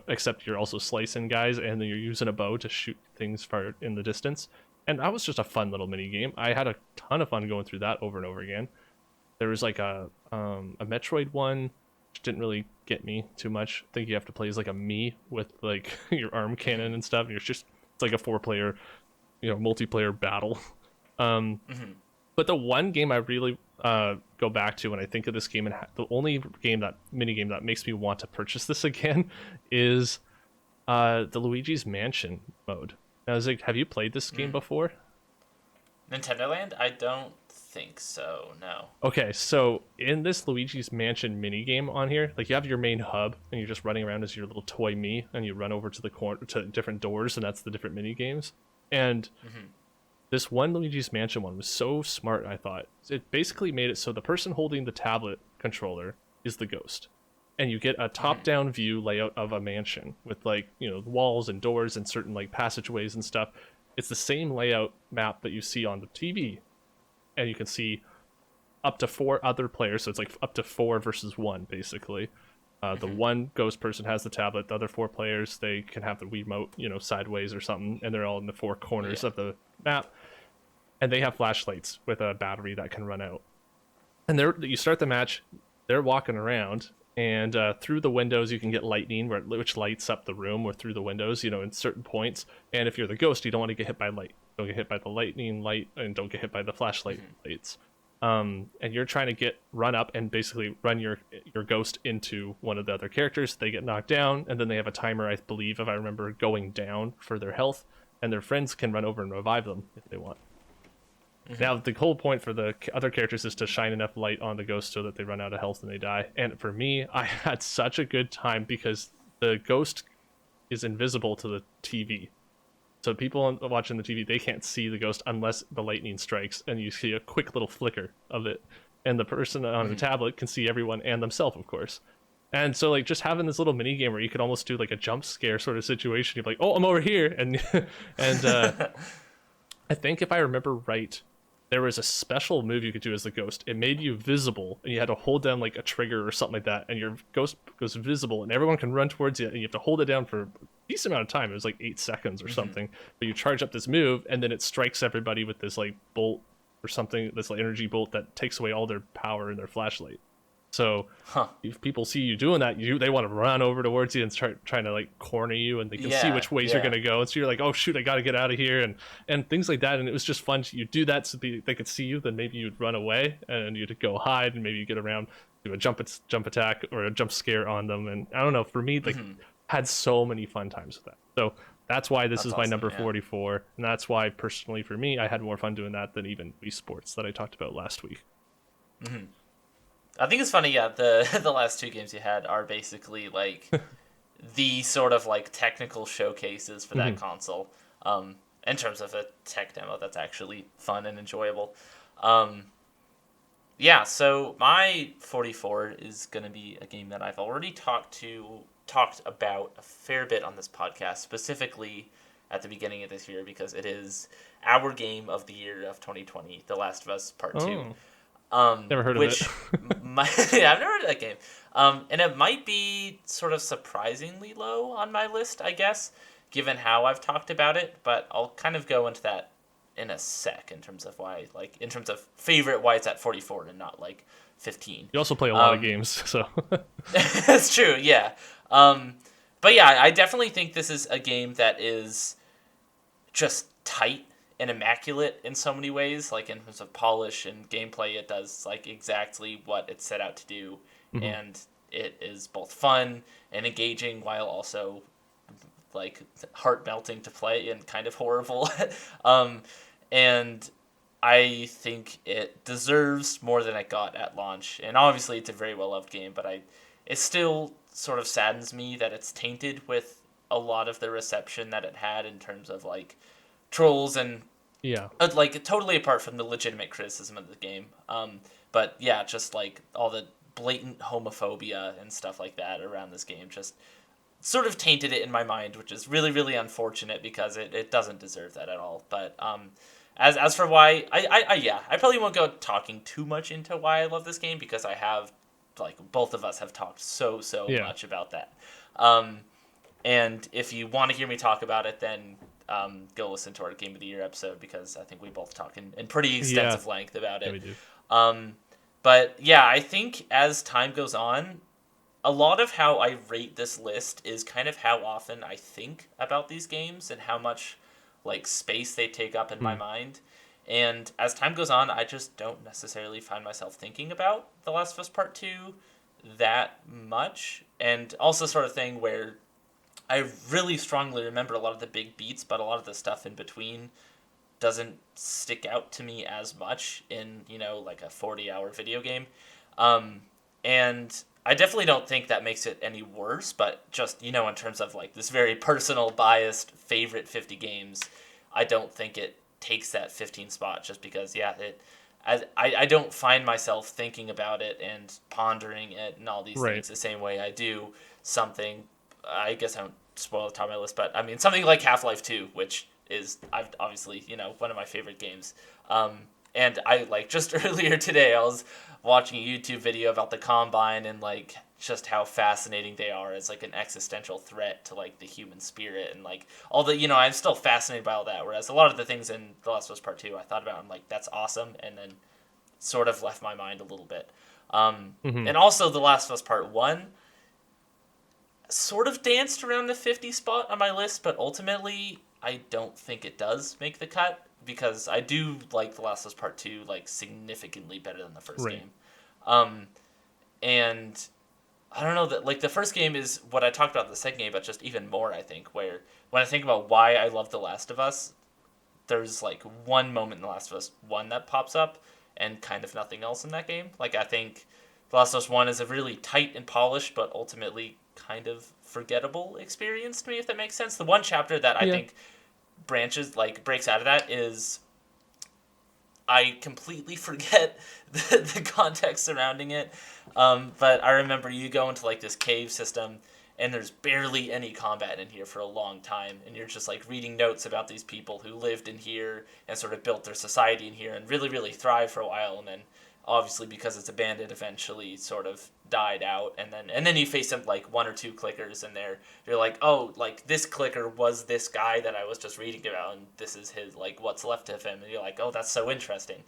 S2: except you're also slicing guys and then you're using a bow to shoot things far in the distance. And that was just a fun little mini game. I had a ton of fun going through that over and over again. There was like a Metroid one, which didn't really get me too much. I think you have to play as like a Mii with like your arm cannon and stuff. And it's like a 4-player, multiplayer battle. But the one game I really go back to when I think of this game, and the only mini game that makes me want to purchase this again, is the Luigi's Mansion mode. Now, Zig, have you played this game before?
S3: Nintendo Land? I don't think so, no.
S2: Okay, so in this Luigi's Mansion mini game on here, like you have your main hub, and you're just running around as your little toy Mii, and you run over to the corner to different doors, and that's the different mini games. And this one Luigi's Mansion one was so smart, I thought. It basically made it so the person holding the tablet controller is the ghost. And you get a top-down view layout of a mansion with like, walls and doors and certain like passageways and stuff. It's the same layout map that you see on the TV. And you can see up to 4 other players, so it's like up to 4 versus 1, basically. The one ghost person has the tablet. The other 4 players, they can have the Wiimote, sideways or something, and they're all in the 4 corners of the map. And they have flashlights with a battery that can run out. And you start the match, they're walking around, and through the windows you can get lightning, which lights up the room, or through the windows, in certain points. And if you're the ghost, you don't want to get hit by light. Don't get hit by the lightning light, and don't get hit by the flashlight lights. And you're trying to run up and basically run your ghost into one of the other characters. They get knocked down, and then they have a timer, I believe, if I remember, going down for their health, and their friends can run over and revive them if they want. Now, the whole point for the other characters is to shine enough light on the ghost so that they run out of health and they die. And for me, I had such a good time because the ghost is invisible to the TV. So people watching the TV, they can't see the ghost unless the lightning strikes, and you see a quick little flicker of it. And the person on the tablet can see everyone and themselves, of course. And so, like, just having this little mini game where you could almost do like a jump scare sort of situation. You're like, "Oh, I'm over here," and I think if I remember right, there was a special move you could do as the ghost. It made you visible, and you had to hold down like a trigger or something like that, and your ghost goes visible, and everyone can run towards you, and you have to hold it down for a decent amount of time. It was like 8 seconds or something. But you charge up this move, and then it strikes everybody with this like bolt or something, this like energy bolt that takes away all their power and their flashlight. So if people see you doing that, they want to run over towards you and start trying to like corner you, and they can see which ways you're going to go. And so you're like, oh shoot, I got to get out of here, and things like that. And it was just fun. You do that so they could see you, then maybe you'd run away and you'd go hide, and maybe you get around, do a jump attack or a jump scare on them. And I don't know, for me, like had so many fun times with that. So that's why this is my number 44, and that's why personally for me, I had more fun doing that than even Wii Sports that I talked about last week.
S3: I think it's funny, the last 2 games you had are basically like the sort of like technical showcases for that console. In terms of a tech demo that's actually fun and enjoyable. yeah, so my 44 is going to be a game that I've already talked about a fair bit on this podcast, specifically at the beginning of this year, because it is our game of the year of 2020, The Last of Us Part 2.
S2: Never heard of it.
S3: Which yeah, I've never heard of that game. And it might be sort of surprisingly low on my list, I guess, given how I've talked about it. But I'll kind of go into that in a sec in terms of why, like, in terms of favorite, why it's at 44 and not like 15.
S2: You also play a lot of games, so.
S3: That's true, yeah. But yeah, I definitely think this is a game that is just tight and immaculate in so many ways. Like in terms of polish and gameplay, it does like exactly what it set out to do, and it is both fun and engaging while also like heart melting to play and kind of horrible. And I think it deserves more than it got at launch. And obviously, it's a very well loved game, but it still sort of saddens me that it's tainted with a lot of the reception that it had in terms of like trolls and
S2: Yeah.
S3: like totally apart from the legitimate criticism of the game. But yeah, just like all the blatant homophobia and stuff like that around this game just sort of tainted it in my mind, which is really, really unfortunate because it doesn't deserve that at all. But as for why, I probably won't go talking too much into why I love this game because I have, like, both of us have talked so much about that. And if you want to hear me talk about it, then go listen to our Game of the Year episode because I think we both talk in pretty extensive length about it.
S2: Yeah, we do.
S3: But yeah, I think as time goes on, a lot of how I rate this list is kind of how often I think about these games and how much like space they take up in my mind. And as time goes on, I just don't necessarily find myself thinking about The Last of Us Part 2 that much. And also sort of thing where I really strongly remember a lot of the big beats, but a lot of the stuff in between doesn't stick out to me as much in, like a 40-hour video game. And I definitely don't think that makes it any worse, but just, in terms of like this very personal, biased favorite 50 games, I don't think it takes that 15 spot just because, I don't find myself thinking about it and pondering it and all these things the same way I do something, I guess I don't spoil the top of my list, but I mean, something like Half-Life 2, which is obviously, one of my favorite games. And I, like, just earlier today, I was watching a YouTube video about the Combine and, like, just how fascinating they are as, like, an existential threat to, like, the human spirit and, like, all the, I'm still fascinated by all that, whereas a lot of the things in The Last of Us Part 2 I thought about, I'm like, that's awesome, and then sort of left my mind a little bit. And also The Last of Us Part 1 sort of danced around the 50 spot on my list, but ultimately I don't think it does make the cut because I do like The Last of Us Part 2 like significantly better than the first game. And I don't know that like the first game is what I talked about in the second game, but just even more, I think, where when I think about why I love The Last of Us, there's like one moment in The Last of Us 1 that pops up and kind of nothing else in that game. Like I think The Last of Us 1 is a really tight and polished, but ultimately kind of forgettable experience to me, if that makes sense. The one chapter that I think breaks out of that is I completely forget the context surrounding it. But I remember you go into like this cave system and there's barely any combat in here for a long time. And you're just like reading notes about these people who lived in here and sort of built their society in here and really, really thrived for a while. And then obviously because it's abandoned eventually sort of died out. And then you face them like one or two clickers and you're like, oh, like this clicker was this guy that I was just reading about and this is his, like what's left of him. And you're like, oh, that's so interesting.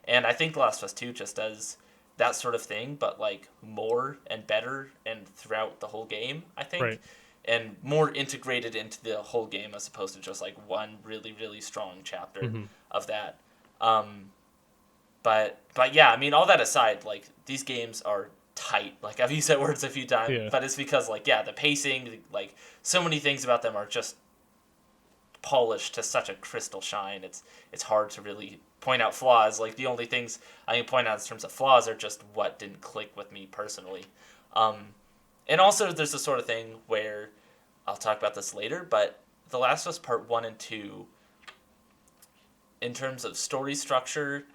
S3: And I think The Last of Us 2 just does that sort of thing, but like more and better and throughout the whole game, I think. And more integrated into the whole game as opposed to just like one really, really strong chapter of that. But yeah, I mean, all that aside, like these games are tight. Like I've used that words a few times, but it's because like, the pacing, like so many things about them are just polished to such a crystal shine. It's hard to really point out flaws. Like the only things I can point out in terms of flaws are just what didn't click with me personally. And also there's the sort of thing where I'll talk about this later, but The Last of Us Part 1 and 2, in terms of story structure,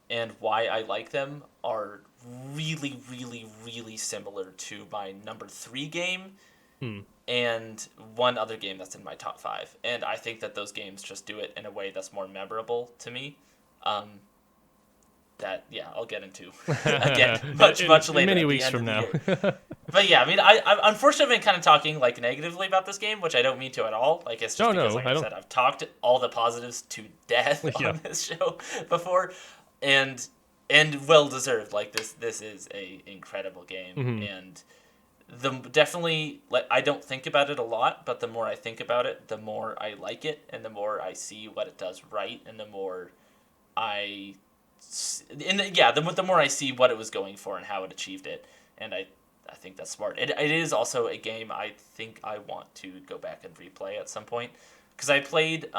S3: and why I like them are really, really, really similar to my number 3 game and one other game that's in my top 5. And I think that those games just do it in a way that's more memorable to me. That, yeah, I'll get into again much later.
S2: In many
S3: at the
S2: weeks
S3: end
S2: from
S3: of the
S2: now.
S3: year. But yeah, I mean, I unfortunately been kind of talking like negatively about this game, which I don't mean to at all. Like it's just because, like I said, I've talked all the positives to death on this show before, and well deserved. Like this is a incredible game, and definitely like I don't think about it a lot, but the more I think about it, the more I like it, and the more I see what it does right, and the more I, the more I see what it was going for and how it achieved it, and I think that's smart. It is also a game I think I want to go back and replay at some point, because I played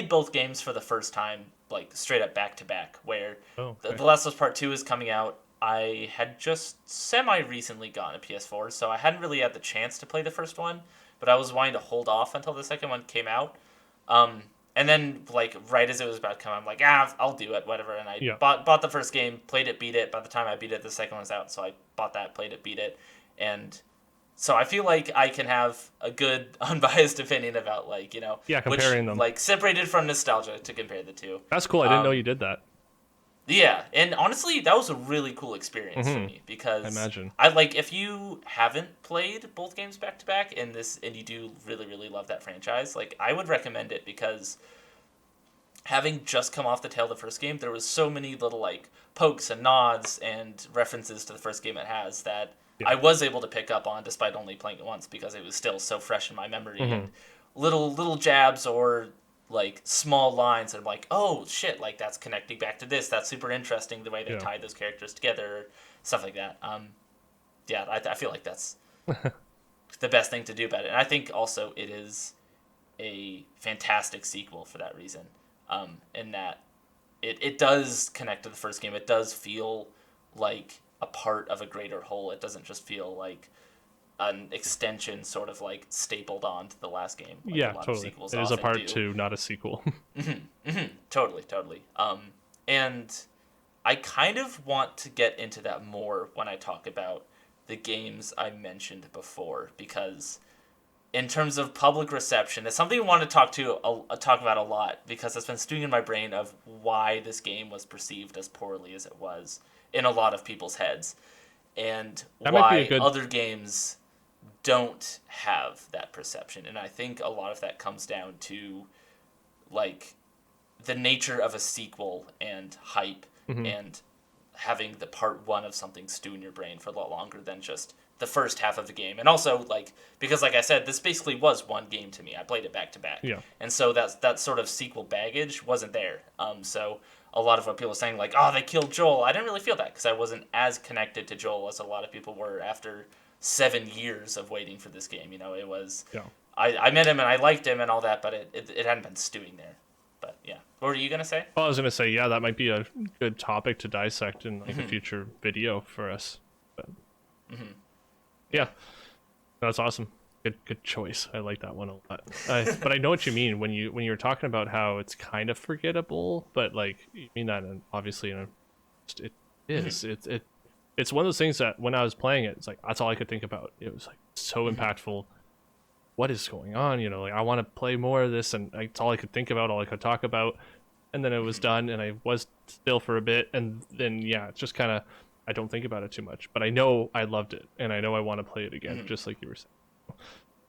S3: both games for the first time like straight up back to back. Where The Last of Us Part 2 is coming out. I had just semi recently gotten a PS4, so I hadn't really had the chance to play the first one, but I was wanting to hold off until the second one came out. And then, like, right as it was about to come, I'm like, I'll do it, whatever. And I bought the first game, played it, beat it. By the time I beat it, the second one was out, so I bought that, played it, beat it. And so I feel like I can have a good, unbiased opinion about, like,
S2: comparing them.
S3: Like, separated from nostalgia to compare the two.
S2: That's cool. I didn't know you did that.
S3: Yeah, and honestly, that was a really cool experience for me, because
S2: I imagine.
S3: If you haven't played both games back to back and you do really, really love that franchise, like, I would recommend it, because having just come off the tail of the first game, there was so many little like pokes and nods and references to the first game it has that I was able to pick up on despite only playing it once, because it was still so fresh in my memory, and little jabs or like small lines that I'm like, oh shit, like that's connecting back to this. That's super interesting the way they tied those characters together, stuff like that. I feel like that's the best thing to do about it. And I think also it is a fantastic sequel for that reason. In that it does connect to the first game. It does feel like a part of a greater whole. It doesn't just feel like an extension sort of like stapled onto the last game. Like a lot
S2: totally.
S3: Of sequels
S2: it is a part
S3: do.
S2: 2, not a sequel.
S3: Totally. And I kind of want to get into that more when I talk about the games I mentioned before, because in terms of public reception, it's something I want to talk about a lot, because it's been stewing in my brain of why this game was perceived as poorly as it was in a lot of people's heads, and why other games don't have that perception. And I think a lot of that comes down to like the nature of a sequel and hype, and having the part 1 of something stew in your brain for a lot longer than just the first half of the game. And also, like, because like I said, this basically was one game to me. I played it back to back.
S2: Yeah.
S3: And so that sort of sequel baggage wasn't there. So a lot of what people were saying, like, oh, they killed Joel, I didn't really feel that, because I wasn't as connected to Joel as a lot of people were after 7 years of waiting for this game. It was...
S2: Yeah.
S3: I met him and I liked him and all that, but it hadn't been stewing there. But yeah. What were you going to say?
S2: Well, I was going to say, that might be a good topic to dissect in like a future video for us. But... Yeah, that's awesome. Good choice. I like that one a lot. But I know what you mean when you're talking about how it's kind of forgettable, but like you mean that obviously it is. It's one of those things that when I was playing it, it's like that's all I could think about. It was like so impactful. What is going on? Like I want to play more of this, and it's all I could think about, all I could talk about. And then it was done, and I was still for a bit, and then it's just kind of. I don't think about it too much, but I know I loved it, and I know I want to play it again, just like you were saying.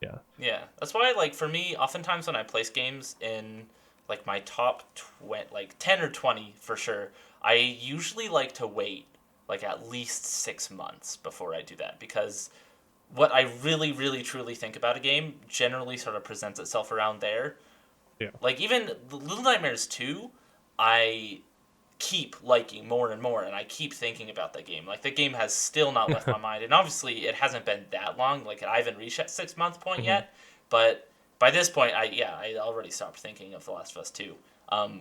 S2: Yeah. Yeah,
S3: that's why, like, for me, oftentimes when I place games in, like, my top 10 or 20 for sure, I usually like to wait, like, at least 6 months before I do that, because what I really, really, truly think about a game generally sort of presents itself around there.
S2: Yeah.
S3: Like, even Little Nightmares 2, I keep liking more and more, and I keep thinking about that game. Like, the game has still not left my mind, and obviously it hasn't been that long. Like, I haven't reached that 6 month point yet, but by this point, I already stopped thinking of The Last of Us 2.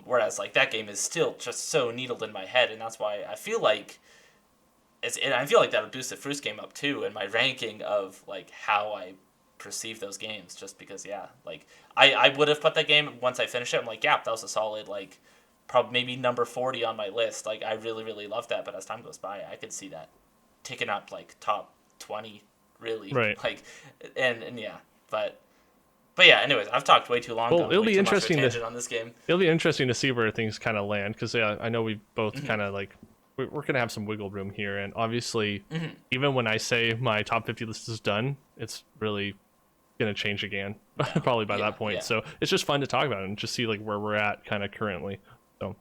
S3: Whereas, like, that game is still just so needled in my head, and that's why I feel like that would boost the first game up too in my ranking of like how I perceive those games. Just because, like, I would have put that game once I finished it. I'm like, that was a solid like probably maybe number 40 on my list. Like, I really, really love that. But as time goes by, I could see that ticking up like top 20, really.
S2: Right.
S3: Like, and yeah, but yeah. Anyways, I've talked way too long.
S2: Well, it'll be interesting
S3: on this game.
S2: It'll be interesting to see where things kind of land, because yeah, I know we both kind of like we're gonna have some wiggle room here, and obviously, even when I say my top 50 list is done, it's really gonna change again, probably by that point.
S3: Yeah.
S2: So it's just fun to talk about it and just see like where we're at kind of currently. So,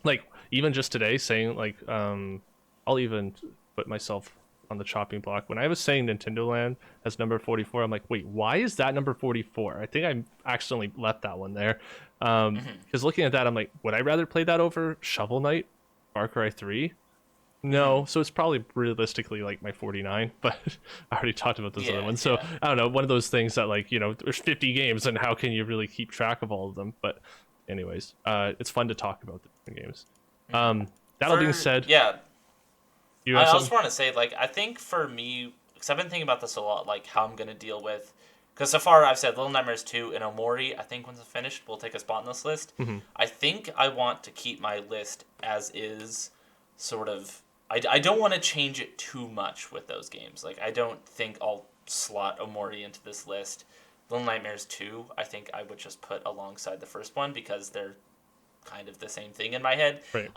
S2: like even just today, saying like I'll even put myself on the chopping block. When I was saying Nintendo Land as number 44, I'm like, wait, why is that number 44? I think I accidentally left that one there. Because looking at that, I'm like, would I rather play that over Shovel Knight, Far Cry 3? No, so it's probably realistically like my 49, but I already talked about those other ones. So I don't know, one of those things that like, you know, there's 50 games and how can you really keep track of all of them? But anyways, it's fun to talk about the different games. That being said,
S3: yeah.
S2: You
S3: I also want to say, like, I think for me, because I've been thinking about this a lot, like, how I'm going to deal with... Because so far I've said Little Nightmares 2 and Omori, I think once it's finished, will take a spot in this list. I think I want to keep my list as is, sort of... I don't want to change it too much with those games. Like, I don't think I'll slot Omori into this list. Little Nightmares 2, I think I would just put alongside the first one, because they're kind of the same thing in my head.
S2: Right.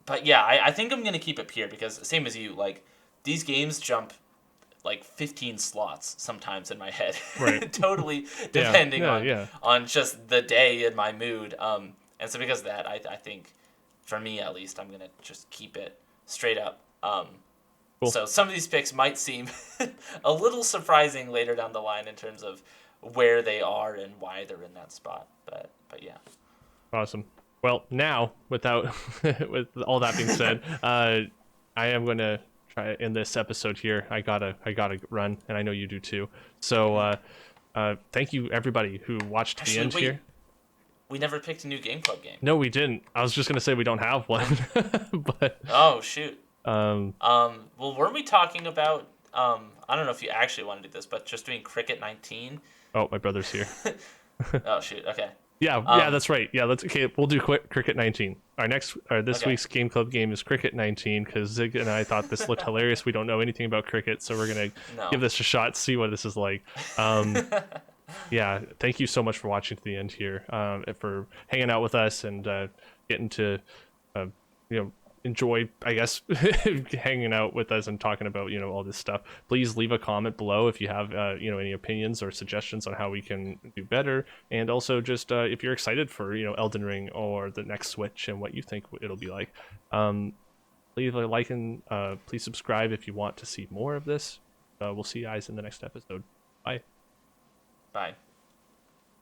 S3: But yeah, I think I'm going to keep it here because, same as you, like, these games jump, like, 15 slots sometimes in my head.
S2: Right.
S3: Totally depending on just the day and my mood. And so because of that, I think, for me at least, I'm going to just keep it straight up.
S2: Cool.
S3: So some of these picks might seem a little surprising later down the line in terms of where they are and why they're in that spot. But yeah.
S2: Awesome. Well, now, with all that being said, I am going to try in this episode here. I gotta run, and I know you do too. So, thank you everybody who watched to the end here.
S3: We never picked a new Game Club game.
S2: No, we didn't. I was just gonna say we don't have one, but
S3: oh shoot. Well, weren't we talking about? I don't know if you actually want to do this, but just doing Cricket 19.
S2: Oh, my brother's here.
S3: Oh shoot. Okay.
S2: Yeah, that's right. Yeah, we'll do Cricket 19. This week's Game Club game is Cricket 19 because Zig and I thought this looked hilarious. We don't know anything about cricket, so we're gonna give this a shot, see what this is like. Yeah, thank you so much for watching to the end here, for hanging out with us and getting to, enjoy, I guess, hanging out with us and talking about, all this stuff. Please leave a comment below if you have, any opinions or suggestions on how we can do better. And also just if you're excited for, Elden Ring or the next Switch and what you think it'll be like. Leave a like and please subscribe if you want to see more of this. We'll see you guys in the next episode. Bye.
S3: Bye.